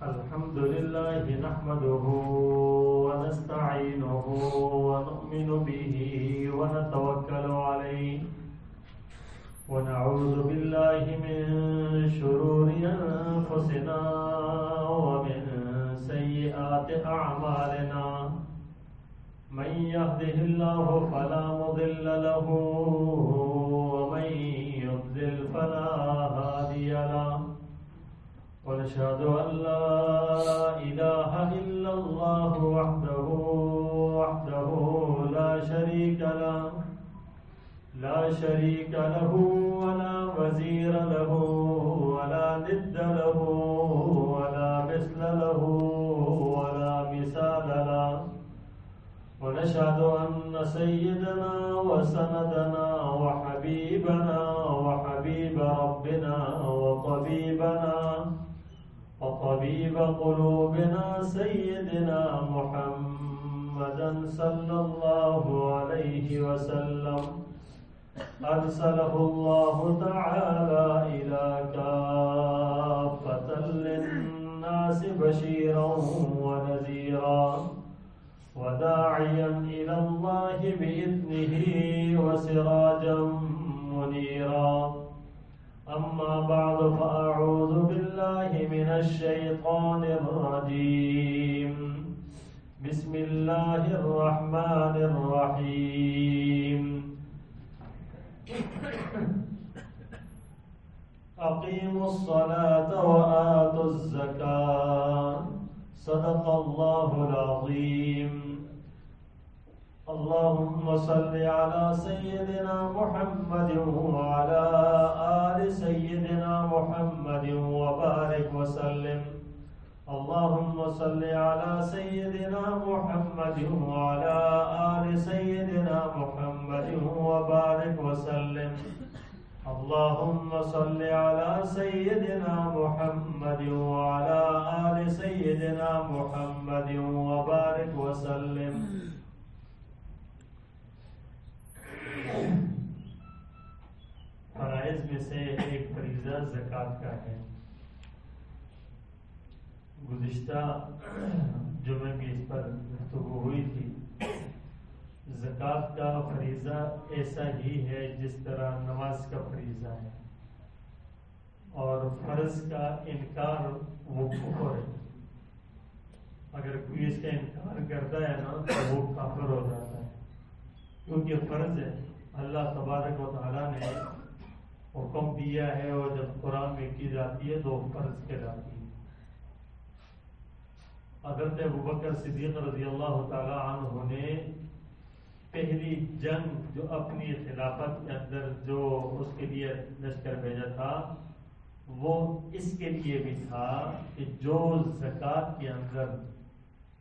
الحمد لله نحمده ونستعينه ونؤمن به ونتوكل عليه ونعوذ بالله من شرور أنفسنا ومن سيئات أعمالنا من يهده الله فلا مضل له ومن يضلل فلا هادي له ونشهد أن لا إله إلا الله وحده لا شريك له ولا وزير له ولا ند له ولا مثل له ولا مثال له ونشهد أن سيدنا وسندنا وحبيبنا وحبيب ربنا وطبيب قلوبنا سيدنا محمدا صلى الله عليه وسلم أرسله الله تعالى إلى كافة للناس بشيرا ونذيرا وداعيا إلى الله بإذنه وسراجا منيرا أما بعد فأعوذ بالله من الشيطان الرجيم بسم الله الرحمن الرحيم أقيموا الصلاة وآتوا الزكاة صدق الله العظيم اللهم صل على سيدنا محمد وعلى آل سيدنا محمد وبارك وسلم اللهم صل على سيدنا محمد وعلى آل سيدنا محمد وبارك وسلم اللهم صل على سيدنا محمد وعلى آل سيدنا محمد وبارك وسلم فرائض میں سے ایک فریضہ زکوٰۃ کا ہے. گزشتہ جمعے میں اس پر گفتگو ہوئی تھی. زکوٰۃ کا فریضہ ایسا ہی ہے جس طرح نماز کا فریضہ ہے اور فرض کا انکار وہ کفر ہے. اگر کوئی اس کا انکار کرتا ہے نا تو وہ کافر ہو جاتا ہے کیونکہ فرض ہے. اللہ تبارک و تعالیٰ نے حکم دیا ہے اور جب قرآن میں کی جاتی ہے تو فرض کہلاتی ہے. حضرت ابوبکر صدیق رضی اللہ تعالی عنہ نے پہلی جنگ جو اپنی خلافت کے اندر جو اس کے لیے لشکر بھیجا تھا وہ اس کے لیے بھی تھا کہ جو زکوٰۃ کے اندر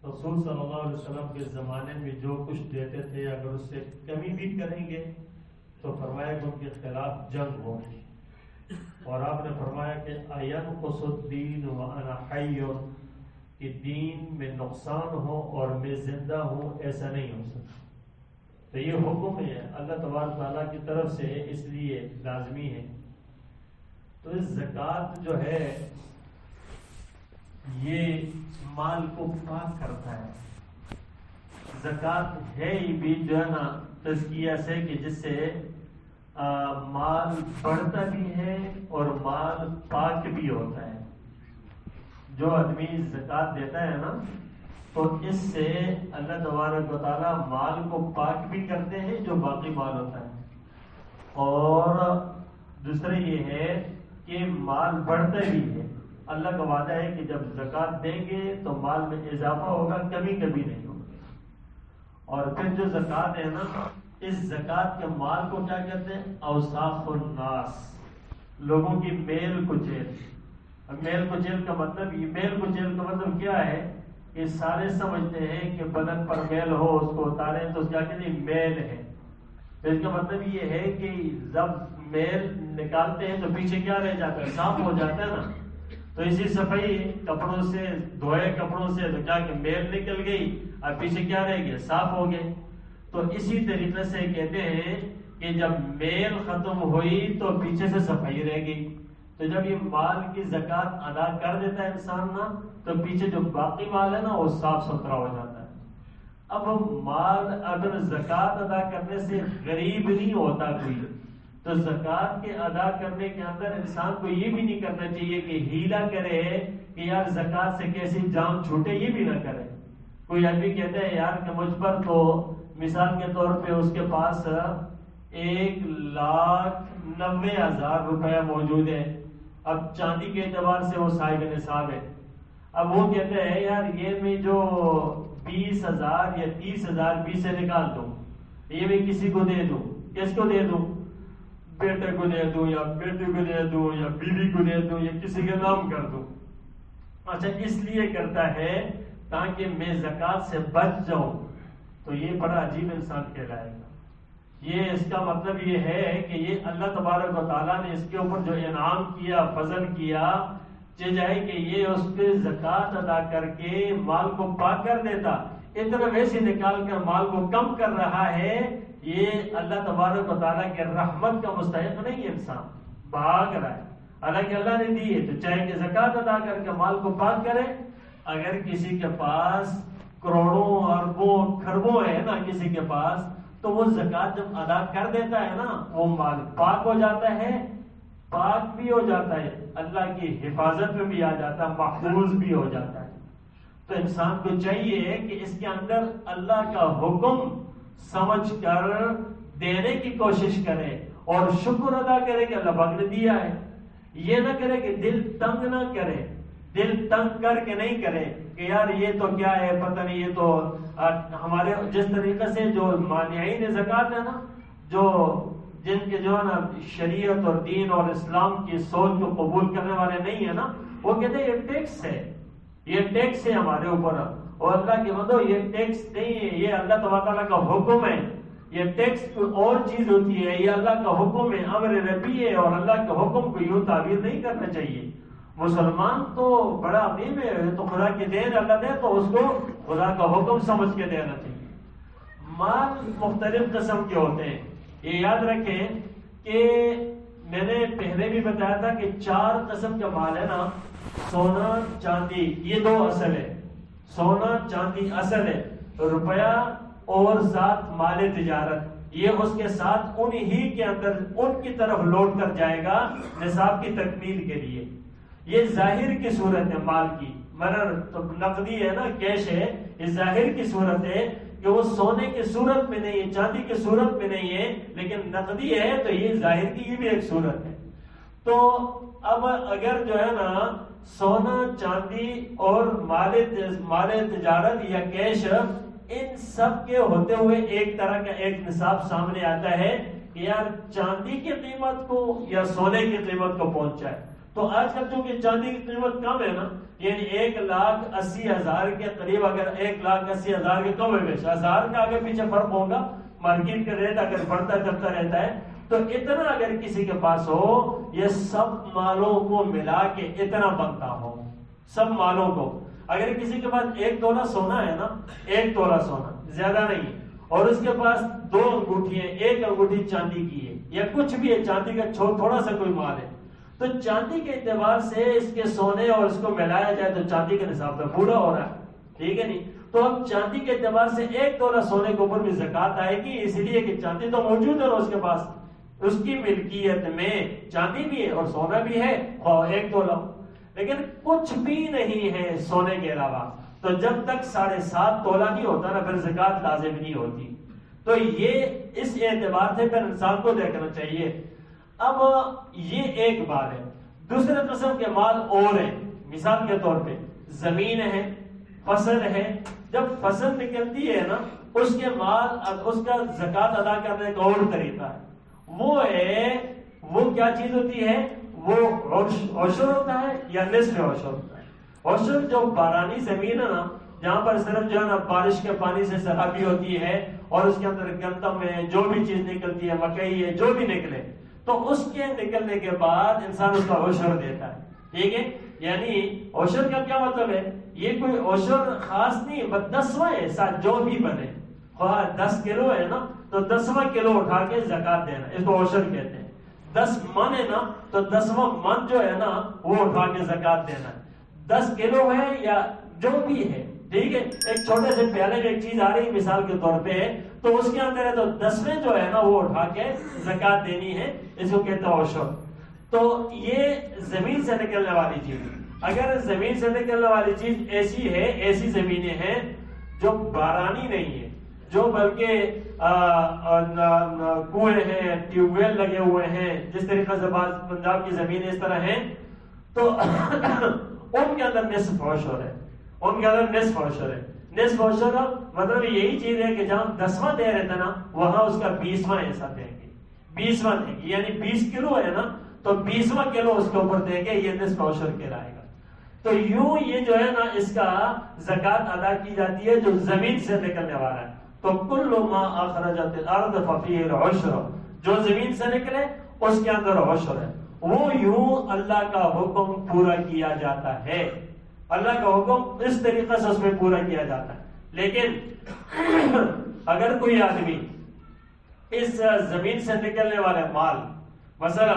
رسول صلی اللہ علیہ وسلم کے زمانے میں جو کچھ دیتے تھے اگر اس سے کمی بھی کریں گے تو فرمایا کہ ان کے خلاف جنگ ہوگی. اور آپ نے فرمایا کہ اینقص الدین وانا حی، کہ دین میں نقصان ہو اور میں زندہ ہوں ایسا نہیں ہو سکتا. تو یہ حکم ہے اللہ تبارک تعالیٰ کی طرف سے اس لیے لازمی ہے. تو اس زکوٰۃ جو ہے یہ مال کو پاک کرتا ہے. زکوٰۃ ہے ہی بھی جو ہے نا تزکیہ سے کہ جس سے مال بڑھتا بھی ہے اور مال پاک بھی ہوتا ہے. جو آدمی زکوٰۃ دیتا ہے نا تو اس سے اللہ تبارک و تعالیٰ مال کو پاک بھی کرتے ہیں جو باقی مال ہوتا ہے. اور دوسرا یہ ہے کہ مال بڑھتا بھی ہے. اللہ کا وعدہ ہے کہ جب زکوٰۃ دیں گے تو مال میں اضافہ ہوگا، کبھی کبھی نہیں ہوگا. اور پھر جو زکوٰۃ ہے نا اس زکوٰۃ کے مال کو کیا کہتے ہیں؟ اوساخ الناس، لوگوں کی میل کچیل. میل کچیل کا مطلب کیا ہے کہ سارے سمجھتے ہیں کہ بدن پر میل ہو اس کو اتاریں تو کیا کہتے ہیں؟ میل ہے. تو اس کا مطلب یہ ہے کہ جب میل نکالتے ہیں تو پیچھے کیا رہ جاتا ہے؟ صاف ہو جاتا ہے نا. تو اسی صفائی کپڑوں سے دھوئے کپڑوں سے تو کیا کہ میل نکل گئی اور پیچھے کیا رہ گیا؟ صاف ہو گئے. تو اسی طریقے سے کہتے ہیں کہ جب میل ختم ہوئی تو پیچھے سے صفائی رہ گئی. تو جب یہ مال کی زکات ادا کر دیتا ہے انسان نا، تو پیچھے جو باقی مال ہے نا وہ صاف ستھرا ہو جاتا ہے۔ اب مال اگر زکات ادا کرنے سے غریب نہیں ہوتا کوئی، تو زکات کے ادا کرنے کے اندر انسان کو یہ بھی نہیں کرنا چاہیے کہ ہیلا کرے کہ یار زکات سے کیسی جان چھوٹے، یہ بھی نہ کرے۔ کوئی آدمی کہتا ہے یار کہ مجھ پر تو مثال کے طور پہ اس کے پاس 1,90,000 روپیہ موجود ہے، اب چاندی کے اعتبار سے وہ صاحب نصاب ہے، اب وہ کہتے ہیں یار یہ میں جو 20,000 یا 30,000 20 سے نکال دوں، یہ میں کسی کو دے دوں، کس کو دے دوں؟ بیٹے کو دے دوں یا بیٹے کو دے دوں یا بیوی کو دے دوں یا کسی کے نام کر دوں۔ اچھا اس لیے کرتا ہے تاکہ میں زکات سے بچ جاؤں، تو یہ بڑا عجیب انسان کہلائے گا۔ یہ اس کا مطلب یہ ہے کہ یہ اللہ تبارک و تعالیٰ نے اس کے اوپر جو انعام کیا، فضل کیا، چاہے کہ یہ اس پہ زکات ادا کر کے مال کو پاک کر دیتا، اتنا ویسے نکال کر مال کو کم کر رہا ہے، یہ اللہ تبارک و تعالیٰ کے رحمت کا مستحق نہیں ہے، انسان بھاگ رہا ہے۔ حالانکہ اللہ نے دی ہے تو چاہے کہ زکات ادا کر کے مال کو پاک کرے۔ اگر کسی کے پاس کروڑوں اربوں کھربوں ہے نا کسی کے پاس، تو وہ زکات جب ادا کر دیتا ہے نا، وہ مال پاک ہو جاتا ہے، پاک بھی ہو جاتا ہے، اللہ کی حفاظت میں بھی آ جاتا ہے، محفوظ بھی ہو جاتا ہے۔ تو انسان کو چاہیے کہ اس کے اندر اللہ کا حکم سمجھ کر دینے کی کوشش کرے اور شکر ادا کرے کہ اللہ پاک نے دیا ہے۔ یہ نہ کرے کہ دل تنگ نہ کرے، دل تنگ کر کے نہیں کرے کہ یار یہ تو کیا ہے پتہ نہیں، یہ تو ہمارے جس طریقے سے جو مانعین زکات ہے نا، جو جن کے جو ہے نا شریعت اور دین اور اسلام کی سوچ کو قبول کرنے والے نہیں ہے نا، وہ کہتے ہیں یہ ٹیکس ہے، یہ ٹیکس ہے ہمارے اوپر، اور اللہ کی بندو یہ ٹیکس نہیں ہے، یہ اللہ تبارک تعالیٰ کا حکم ہے۔ یہ ٹیکس کوئی اور چیز ہوتی ہے، یہ اللہ کا حکم ہے، امر ربی ہے، اور اللہ کے حکم کو یوں تعبیر نہیں کرنا چاہیے۔ مسلمان تو بڑا عظیم ہے، تو خدا کی دین اللہ دے تو اس کو خدا کا حکم سمجھ کے دینا چاہیے۔ مال مختلف قسم کے ہوتے ہیں، یہ یاد رکھیں کہ میں نے پہلے بھی بتایا تھا کہ 4 قسم کا مال ہے نا، سونا چاندی، یہ 2 اصل ہے، سونا چاندی اصل ہے، روپیہ اور ذات مال تجارت، یہ اس کے ساتھ انہی کے اندر ان کی طرف لوٹ کر جائے گا نصاب کی تکمیل کے لیے۔ یہ ظاہر کی صورت ہے مال کی، مرر تو نقدی ہے نا، کیش ہے، یہ ظاہر کی صورت ہے کہ وہ سونے کی صورت میں نہیں ہے، چاندی کی صورت میں نہیں ہے، لیکن نقدی ہے، تو یہ ظاہر کی یہ بھی ایک صورت ہے۔ تو اب اگر جو ہے نا سونا چاندی اور مال تجارت یا کیش، ان سب کے ہوتے ہوئے ایک طرح کا ایک نصاب سامنے آتا ہے کہ یار چاندی کی قیمت کو یا سونے کی قیمت کو پہنچا ہے۔ تو آج کل چونکہ چاندی کی قیمت کم ہے نا، یعنی 1,80,000 کے قریب، اگر 1,80,000 کے کم ہے، 1000 کا آگے پیچھے فرق ہوگا، مارکیٹ کا ریٹ اگر بڑھتا چلتا رہتا ہے، تو اتنا اگر کسی کے پاس ہو، یہ سب مالوں کو ملا کے اتنا بنتا ہو، سب مالوں کو، اگر کسی کے پاس 1 تولہ سونا ہے نا، 1 تولہ سونا زیادہ نہیں، اور اس کے پاس 2 انگوٹھی ہیں، 1 انگوٹھی چاندی کی ہے یا کچھ بھی ہے، چاندی کا تھوڑا سا کوئی مال ہے، تو چاندی کے اعتبار سے اس کے سونے اور اس کو ملایا جائے تو چاندی کے نصاب پہ پورا ہو رہا ہے، ٹھیک ہے نہیں؟ تو اب چاندی کے اعتبار سے 1 تولہ سونے کے اوپر بھی زکات آئے گی، اس لیے کہ چاندی تو موجود ہے نا اس کے پاس، اس کی ملکیت میں چاندی بھی ہے اور سونا بھی ہے، اور 1 تولہ، لیکن کچھ بھی نہیں ہے سونے کے علاوہ، تو جب تک 7.5 تولہ نہیں ہوتا نا، پھر زکات لازم نہیں ہوتی۔ تو یہ اس اعتبار سے پھر انسان کو دیکھنا چاہیے۔ اب یہ ایک بات ہے۔ دوسرے قسم کے مال اور ہیں، مثال کے طور پہ زمین ہے، فصل ہے، جب فصل نکلتی ہے نا، اس کے مال، اس کا زکات ادا کرنے کا اور طریقہ ہے، وہ ہے، وہ کیا چیز ہوتی ہے، وہ عشر ہوتا ہے یا نصف عشر ہوتا ہے۔ عشر جو بارانی زمین ہے نا، جہاں پر صرف جو ہے نا بارش کے پانی سے سرابی ہوتی ہے، اور اس کے اندر گندم ہے، جو بھی چیز نکلتی ہے، مکئی ہے، جو بھی نکلے، تو اس کے نکلنے کے بعد انسان اس کا عشر دیتا ہے، ٹھیک ہے؟ یعنی عشر کا کیا مطلب ہے؟ یہ کوئی عشر خاص نہیں، بس 10واں حصہ جو بھی بنے، 10 کلو ہے نا، تو 10واں کلو اٹھا کے زکات دینا، اس کو عشر کہتے ہیں۔ 10 من ہے نا تو 10واں من جو ہے نا وہ اٹھا کے زکات دینا ہے. 10 کلو ہے یا جو بھی ہے, ٹھیک ہے, ایک چھوٹے سے پیالے میں ایک چیز آ رہی ہے مثال کے طور پہ, تو اس کے اندر ہے تو 10ویں جو ہے نا وہ اٹھا کے زکات دینی ہے, اس کو کہتے ہیں عشر. تو یہ زمین سے نکلنے والی چیز. اگر زمین سے نکلنے والی چیز ایسی ہے, ایسی زمینیں ہیں جو بارانی نہیں ہے, جو بلکہ کنویں ہیں, ٹیوب ویل لگے ہوئے ہیں, جس طریقے سے بعض پنجاب کی زمینیں اس طرح ہیں, تو ان کے اندر نصف عشر ہے, ان کے اندر نصف عشر ہے. نصف عشر مطلب یہی چیز ہے کہ جہاں 10واں دے رہے تھے نا وہاں اس کا 20واں حصہ دیں گے, 20واں دیں گے, یعنی 20 کلو ہے نا تو 20واں کلو اس کے اوپر دیں گے, یہ نصف عشر کہلائے گا. تو یوں یہ جو ہے نا اس کا زکات ادا کی جاتی ہے جو زمین سے نکلنے والا ہے. تو کل ما اخرجت الارض ففیہ العشر, جو زمین سے نکلے اس کے اندر عشر ہے. وہ یوں اللہ کا حکم پورا کیا جاتا ہے, اللہ کا حکم اس طریقے سے اس میں پورا کیا جاتا ہے. لیکن اگر کوئی آدمی اس زمین سے نکلنے والے مال, مثلا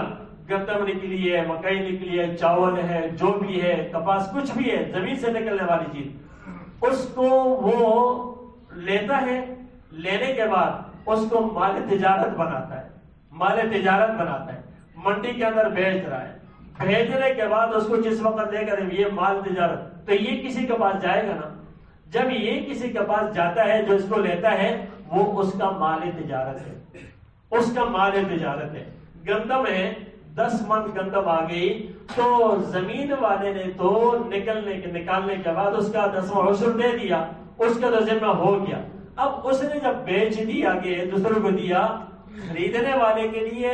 گندم نکلی ہے, مکئی نکلی ہے, چاول ہے, جو بھی ہے, کپاس, کچھ بھی ہے زمین سے نکلنے والی چیز, اس کو وہ لیتا ہے, لینے کے بعد اس کو مال تجارت بناتا ہے, مال تجارت بناتا ہے, منڈی کے اندر بیچ رہا ہے. بھیجنے کے بعد اس کو جس وقت لے کر یہ مال تجارت, تو یہ کسی کے پاس جائے گا نا. جب یہ کسی کے پاس جاتا ہے جو اس کو لیتا ہے وہ اس کا مال تجارت ہے, اس کا مال تجارت ہے. گندم ہے, 10 من گندم آ گئی تو زمین والے نے تو نکالنے کے بعد اس کا 10واں عشر دے دیا, اس کا تو ذمہ ہو گیا. اب اس نے جب بیچ دی آگے دوسروں کو دیا, خریدنے والے کے لیے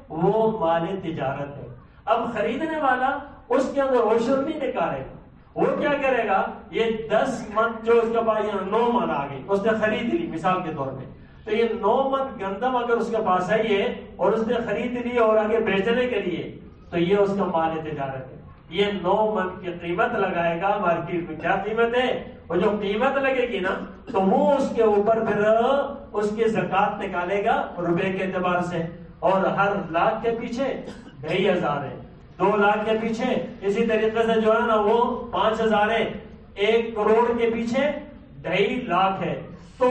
وہ مال تجارت ہے. اب خریدنے والا اس کے اندر عشر نہیں نکالے گا, وہ کیا کرے گا, یہ 10 من جو اس کے پاس 9 من آ گئی, اس نے خرید لی مثال کے طور پہ, تو یہ 9 من گندم اگر اس کے پاس آئی ہے اور اس نے خرید لی اور آگے بیچنے کے لیے, تو یہ اس کا مال تجارت ہے. یہ 9 من کی قیمت لگائے گا مارکیٹ میں, کیا قیمت ہے, اور جو قیمت لگے گی نا تو وہ اس کے اوپر پھر اس کی زکات نکالے گا روپے کے اعتبار سے. اور ہر لاکھ کے پیچھے 2500 ہے, 2 لاکھ کے پیچھے اسی طریقے سے جو ہے نا وہ 5000 ہے, 1 کروڑ کے پیچھے 2.5 لاکھ ہے, تو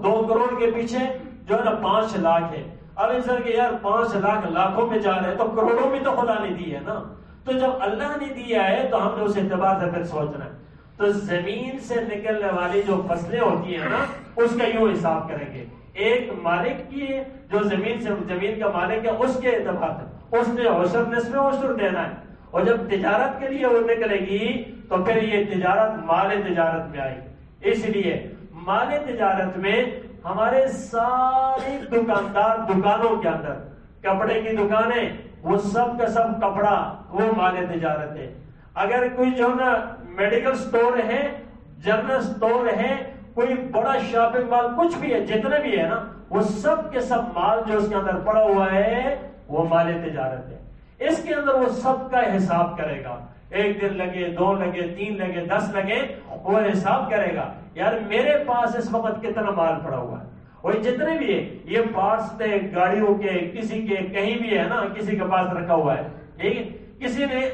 2 کروڑ کے پیچھے جو ہے نا 5 لاکھ ہے. اب ان سر کہ یار 5 لاکھ لاکھوں میں جا رہے ہیں, تو کروڑوں میں تو خدا نے دی ہے نا, تو جب اللہ نے دیا ہے تو ہم نے اس اعتبار سے پھر سوچنا ہے. تو زمین سے نکلنے والی جو فصلیں ہوتی ہیں نا اس کا یوں حساب کریں گے. ایک مالک کی جو زمین کا مالک ہے اس کے اعتبار سے اس نے عشر نصف عشر دینا ہے, اور جب تجارت کے لیے وہ نکلے گی تو پھر یہ تجارت مال تجارت میں آئے گی. اس لیے مال تجارت میں ہمارے سارے دکاندار دکانوں کے اندر, کپڑے کی دکانیں, وہ سب کا سب کپڑا وہ مال تجارت ہے. اگر کوئی جو نا میڈیکل سٹور ہے, جنرل سٹور ہے, کوئی بڑا شاپنگ مال, کچھ بھی ہے, جتنے بھی ہے نا وہ سب کے سب مال جو اس کے اندر پڑا ہوا ہے وہ مال تجارت ہے. اس کے اندر وہ سب کا حساب کرے گا, 1 دن لگے, 2 لگے, 3 لگے, 10 لگے, وہ حساب کرے گا یار میرے پاس اس وقت کتنا مال پڑا ہوا ہے. اور جتنے بھی ہے یہ پارٹس تھے گاڑیوں کے, کسی کے کہیں بھی ہے نا کسی کے پاس رکھا ہوا ہے, لیکن کسی نے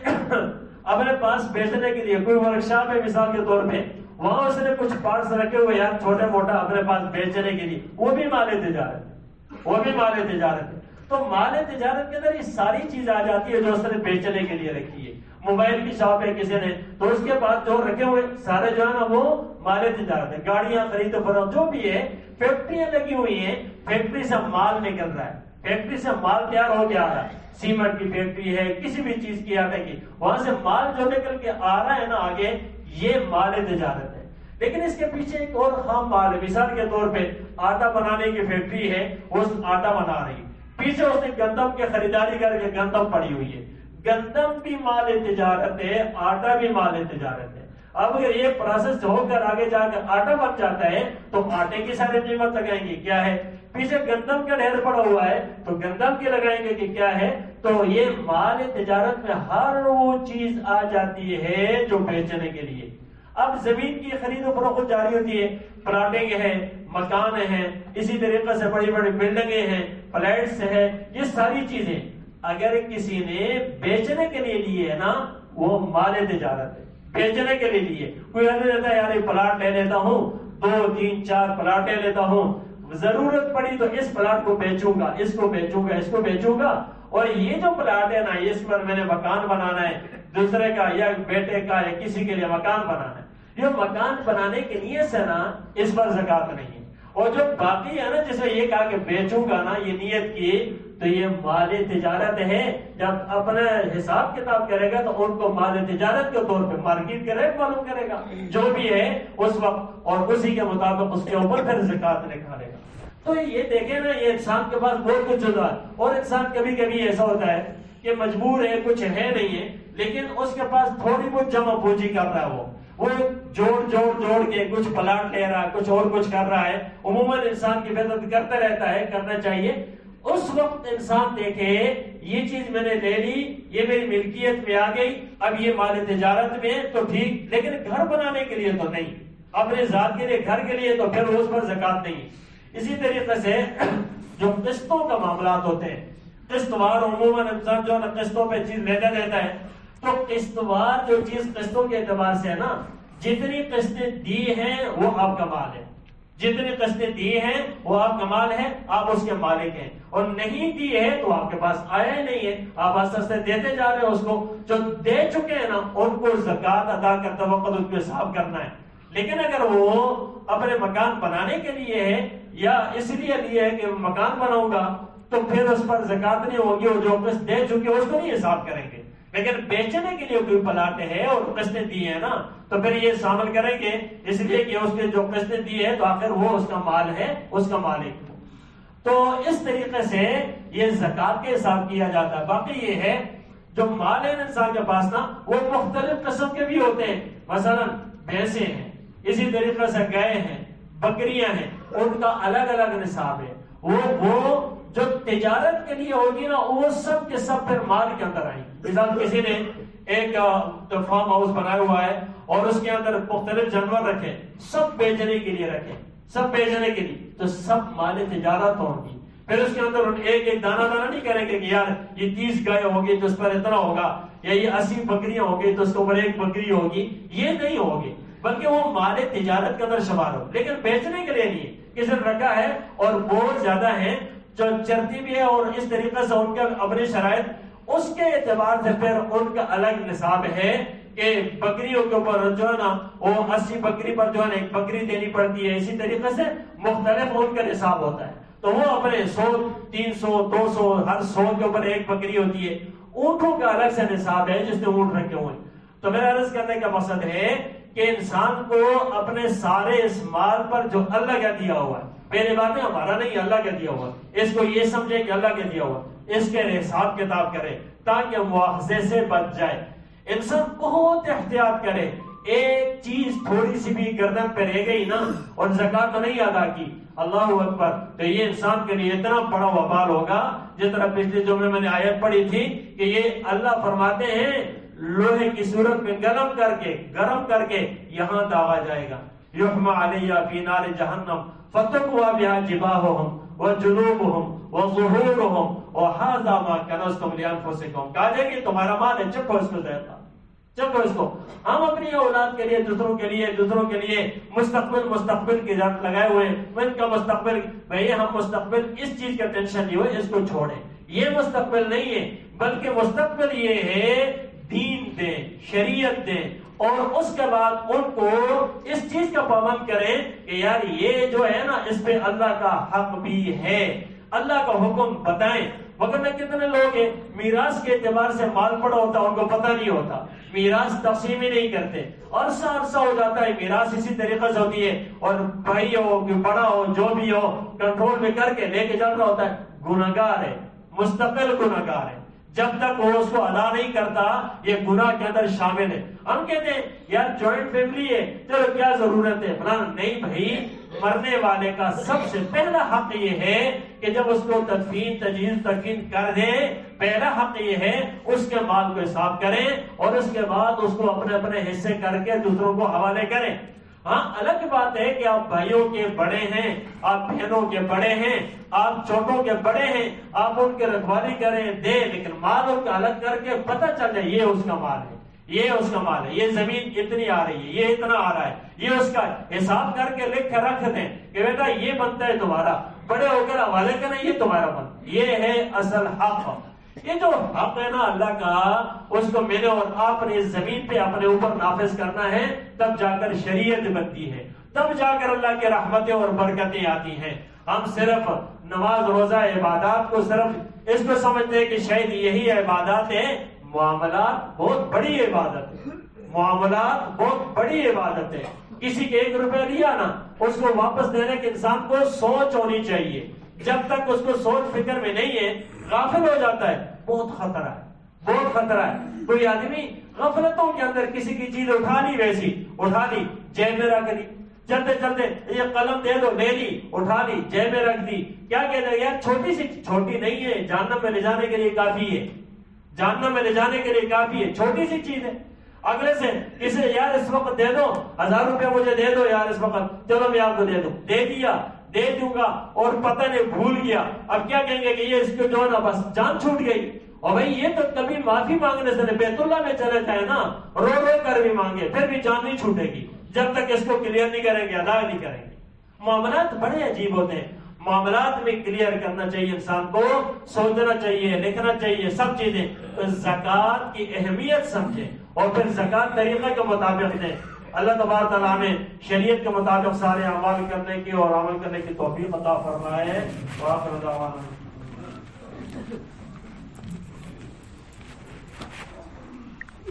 اپنے پاس بیچنے کے لیے, کوئی ورکشاپ ہے مثال کے طور پہ, وہاں اس نے کچھ پارٹس رکھے ہوئے یار چھوٹے موٹا اپنے پاس بیچنے کے لیے, وہ بھی مال تجارت ہے, وہ بھی مال تجارت ہے. تو مال تجارت کے اندر یہ ساری چیز آ جاتی ہے جو اس نے بیچنے کے لیے رکھی ہے. موبائل کی شاپ ہے کسی نے, تو اس کے پاس جو رکھے ہوئے سارے جو ہے نا وہ مال تجارت ہے. گاڑیاں خرید و فروخت جو بھی ہے, فیکٹریاں لگی ہوئی ہیں, فیکٹری سے مال نکل رہا ہے, فیکٹری سے مال تیار ہو کے آ رہا ہے. سیمنٹ کی فیکٹری ہے, کسی بھی چیز کی آٹے کی, وہاں سے مال جو نکل کے آ رہا ہے نا آگے, یہ مال تجارت ہے. لیکن اس کے پیچھے ایک اور خام مال ہے. مثال کے طور پہ آٹا بنانے کی فیکٹری ہے, وہ آٹا بنا رہی, پیچھے اس نے گندم کی خریداری کر کے گندم پڑی ہوئی ہے. گندم بھی مال تجارت ہے, آٹا بھی مال تجارت ہے. اب اگر یہ پروسیس ہو کر آگے جا کر آٹا بن جاتا ہے تو آٹے کی ساری قیمت لگائیں گے, کیا ہے, پیچھے گندم کا ڈھیر پڑا ہوا ہے تو گندم کی لگائیں گے کہ کیا ہے. تو یہ مال تجارت میں ہر وہ چیز آ جاتی ہے جو بیچنے کے لیے. اب زمین کی خرید و فروخت جاری ہوتی ہے, پلاٹنگ ہے, مکان ہیں, اسی طریقے سے بڑی بڑی بلڈنگیں ہیں, فلیٹس ہیں, یہ ساری چیزیں. اگر کسی نے بیچنے کے لیے لیے ہے نا وہ مال تجارت ہے، بیچنے کے لیے لیے. کوئی کہتا ہے یار یہ پلاٹ لے لیتا ہوں، 2 3 4 پلاٹیں لیتا ہوں، ضرورت پڑی تو اس پلاٹ کو بیچوں گا، اس کو بیچوں گا، اس کو بیچوں گا، اور یہ جو پلاٹ ہے نا اس پر میں نے مکان بنانا ہے دوسرے کا یا بیٹے کا یا کسی کے لیے مکان بنانا ہے. یہ مکان بنانے کے لیے سے نا اس پر زکات نہیں ہے. اور جو باقی ہے نا جسے یہ کہا کہ بیچوں گا نا یہ نیت کی تو یہ مال تجارت ہے. جب اپنا حساب کتاب کرے گا تو ان کو مال تجارت کے طور پہ مارکیٹ کے ریٹ معلوم کرے گا جو بھی ہے اس وقت، اور اسی کے مطابق اس کے اوپر پھر زکات نکالے گا. تو یہ دیکھیں نا یہ انسان کے پاس بہت کچھ ہوتا ہے، اور انسان کبھی کبھی ایسا ہوتا ہے کہ مجبور ہے، کچھ ہے نہیں ہے، لیکن اس کے پاس تھوڑی بہت جمع پونجی کر رہا ہے، وہ جوڑ کے کچھ پلاٹ لے رہا ہے، کچھ اور کچھ کر رہا ہے. عموماً انسان کی فطرت کرتا رہتا ہے، کرنا چاہیے. اس وقت انسان دیکھے یہ چیز میں نے لے لی، یہ میری ملکیت میں آ گئی، اب یہ مال تجارت میں تو ٹھیک، لیکن گھر بنانے کے لیے تو نہیں، اپنے ذات کے لیے گھر کے لیے تو پھر اس پر زکات نہیں. اسی طریقے سے جو قسطوں کا معاملات ہوتے ہیں، قسط وار عموماً انسان جو ہے قسطوں پہ چیز لیتا دیتا ہے، تو قسط وار جو چیز قسطوں کے اعتبار سے ہے نا، جتنی قسطیں دی ہیں وہ آپ کا مال ہے، جتنی قسطیں دی ہیں وہ آپ کا مال ہے، آپ اس کے مالک ہیں. اور نہیں دی ہے تو آپ کے پاس آیا ہی نہیں ہے، آپ آستے آستے دیتے جا رہے ہیں. اس کو جو دے چکے ہیں نا ان کو زکات ادا کرتے وقت اس کو حساب کرنا ہے. لیکن اگر وہ اپنے مکان بنانے کے لیے ہے یا اس لیے ہے کہ مکان بناؤں گا تو پھر اس پر زکات نہیں ہوگی، اور جو قسط دے چکے اس کو نہیں حساب کریں گے. لیکن بیچنے کے لیے کوئی پلاٹ ہے اور قسطیں دی ہیں نا تو پھر یہ شامل کریں گے، اس لیے کہ اس کے جو قسطیں دی ہے تو آخر وہ اس کا مال ہے، اس کا مالک. تو اس طریقے سے یہ زکات کے حساب کیا جاتا ہے. باقی یہ ہے جو مال ہے انسان کے پاس نا وہ مختلف قسم کے بھی ہوتے ہیں. مثلا بھینسیں ہیں، اسی طریقے سے گائے ہیں، بکریاں ہیں، ان کا الگ الگ نصاب ہے. وہ جو تجارت کے لیے ہوگی نا وہ سب کے سب پھر مال کے اندر آئیں. مثال کسی نے ایک فارم ہاؤس بنایا ہوا ہے اور اس کے اندر مختلف جانور رکھے، سب بیچنے کے لیے رکھے، سب بیچنے کے لیے، تو سب مال تجارت ہوگی. پھر اس کے اندر ایک ایک دانہ دانہ نہیں کریں گے کہ یار یہ 30 گائے ہوگی تو اس پر اتنا ہوگا، یا یہ 80 بکریاں ہوگی تو اس کے اوپر ایک بکری ہوگی. یہ نہیں ہوگی، بلکہ وہ مال تجارت کے اندر شمار ہو. لیکن بیچنے کے لیے نہیں، کسی نے رکھا ہے اور بہت زیادہ ہیں جو چرتی بھی ہے اور اس طریقے سے ان کے اپنی شرائط، اس کے اعتبار سے پھر ان کا الگ نصاب ہے کہ بکریوں کے اوپر جو ہے نا وہ 80 بکری پر جو ہے نا ایک بکری دینی پڑتی ہے. اسی طریقے سے مختلف ان کا نصاب ہوتا ہے. تو وہ اپنے 100 300 200 ہر 100 کے اوپر ایک بکری ہوتی ہے. اونٹوں کا الگ سے نصاب ہے جس نے اونٹ رکھے ہوئے. تو میرا عرض کرنے کا مقصد ہے کہ انسان کو اپنے سارے اس مال پر جو اللہ کا دیا ہوا ہے، پہلی بات ہے ہمارا نہیں، اللہ کا دیا ہوا، اس کو یہ سمجھے کہ اللہ کا دیا ہوا، اس کے حساب کتاب کرے تاکہ مواخذے سے بچ جائے. انسان بہت احتیاط کرے. ایک چیز تھوڑی سی بھی گردن پہ رہ گئی نا اور زکات تو نہیں ادا کی، اللہ اکبر، تو یہ انسان کے لیے اتنا بڑا وبال ہوگا. جس طرح پچھلے جمعے میں نے آیت پڑھی تھی کہ یہ اللہ فرماتے ہیں لوہے کی صورت میں گرم کر کے یہاں داغا جائے گا. یحمى علیہ فی نار جہنم فتقوی بہا جباہہم وجنوبہم وظہورہم وہذا ما کنزتم لانفسکم. کہا جائے کہ تمہارا مال ہے، چکو اس کو دیتا، چکو اس کو. ہم اپنی اولاد کے لیے دوسروں کے لیے مستقبل کی جان لگائے ہوئے، ان کا مستقبل، بھئی ہم مستقبل اس چیز کا ٹینشن نہیں ہوئے، اس کو چھوڑیں. یہ مستقبل نہیں ہے، بلکہ مستقبل یہ ہے دین دیں، شریعت دیں، اور اس کے بعد ان کو اس چیز کا پابند کریں کہ یار یہ جو ہے نا اس پہ اللہ کا حق بھی ہے، اللہ کا حکم بتائیں. وگرنہ کتنے لوگ ہیں میراث کے اعتبار سے مال پڑا ہوتا ان کو پتہ نہیں ہوتا، میراث تقسیم ہی نہیں کرتے، عرصہ ہو جاتا ہے میراث اسی طریقے سے ہوتی ہے، اور بھائی ہو بڑا ہو جو بھی ہو کنٹرول میں کر کے لے کے چل رہا ہوتا ہے. گناہگار ہے، مستقل گناہگار ہے. جب تک وہ اس کو ادا نہیں کرتا یہ گناہ کے اندر شامل ہے. ہم کہتے ہیں یار جوائنٹ فیملی ہے، چلو کیا ضرورت ہے فلاں. نہیں بھائی، مرنے والے کا سب سے پہلا حق یہ ہے کہ جب اس کو تدفین کر دیں، پہلا حق یہ ہے اس کے مال کو حساب کریں اور اس کے بعد اس کو اپنے حصے کر کے دوسروں کو حوالے کریں. ہاں الگ بات ہے کہ آپ بھائیوں کے بڑے ہیں، آپ بہنوں کے بڑے ہیں، آپ چھوٹوں کے بڑے ہیں، آپ ان کے رکھوالی کریں دیں، لیکن مال ان کا الگ کر کے پتہ چل جائے یہ اس کا مال ہے، یہ اس کا مال ہے، یہ زمین اتنی آ رہی ہے، یہ اتنا آ رہا ہے، یہ اس کا حساب کر کے لکھ کے رکھ دیں کہ بیٹا یہ بنتا ہے تمہارا، بڑے ہو کر حوالے کریں یہ تمہارا بنتا ہے۔ یہ ہے اصل حق۔ یہ جو حق ہے نا اللہ کا، اس کو میں نے اور آپ نے اس زمین پہ اپنے اوپر نافذ کرنا ہے، تب جا کر شریعت بنتی ہے، تب جا کر اللہ کی رحمتیں اور برکتیں آتی ہیں۔ ہم صرف نماز روزہ عبادات کو صرف اس کو سمجھتے ہیں کہ شاید یہی عبادات ہے، معاملات بہت بڑی عبادت ہے، معاملات بہت بڑی عبادت ہے۔ کسی کے 1 روپے لیا نا، اس کو واپس دینے کے انسان کو سوچ ہونی چاہیے، جب تک اس کو سوچ فکر میں نہیں ہے غافل ہو جاتا ہے، بہت خطرہ ہے، بہت خطرہ ہے۔ کوئی آدمی غفلتوں کے اندر کسی کی چیز اٹھا لی، ویسی اٹھا لی جیب میں رکھ لی، چلتے چلتے یہ قلم دے دو، لے لی، اٹھا لی جیب میں رکھ دی، کیا کہتے ہیں یار چھوٹی سی، چھوٹی نہیں ہے، جہنم میں لے جانے کے لیے کافی ہے، جہنم میں لے جانے کے لیے کافی ہے، چھوٹی سی چیز ہے۔ اگلے سے کسی یار اس وقت دے دو 1000 روپے مجھے دے دو یار اس وقت، چلو میں آپ کو دے دوں، دے دیا، دے دوں گا اور پتہ نہیں بھول گیا، اب کیا کہیں گے کہ یہ اس کو جو ہے نا بس جان چھوٹ گئی۔ اور بھائی یہ تو کبھی معافی مانگنے سے بیت اللہ میں چلے جائے نا، رو رو کر بھی مانگے پھر بھی جان نہیں چھوٹے گی جب تک اس کو کلیئر نہیں کریں گے، ادا نہیں کریں گے۔ معاملات بڑے عجیب ہوتے ہیں، معاملات میں کلیئر کرنا چاہیے، انسان کو سوچنا چاہیے، لکھنا چاہیے، سب چیزیں۔ زکوٰۃ کی اہمیت سمجھیں اور پھر زکوٰۃ طریقے کے مطابق دیں۔ اللہ تبارک تعالیٰ ہمیں شریعت کے مطابق سارے اعمال کرنے کی اور عمل کرنے کی توفیق عطا فرمائے۔ وآخر دعوانا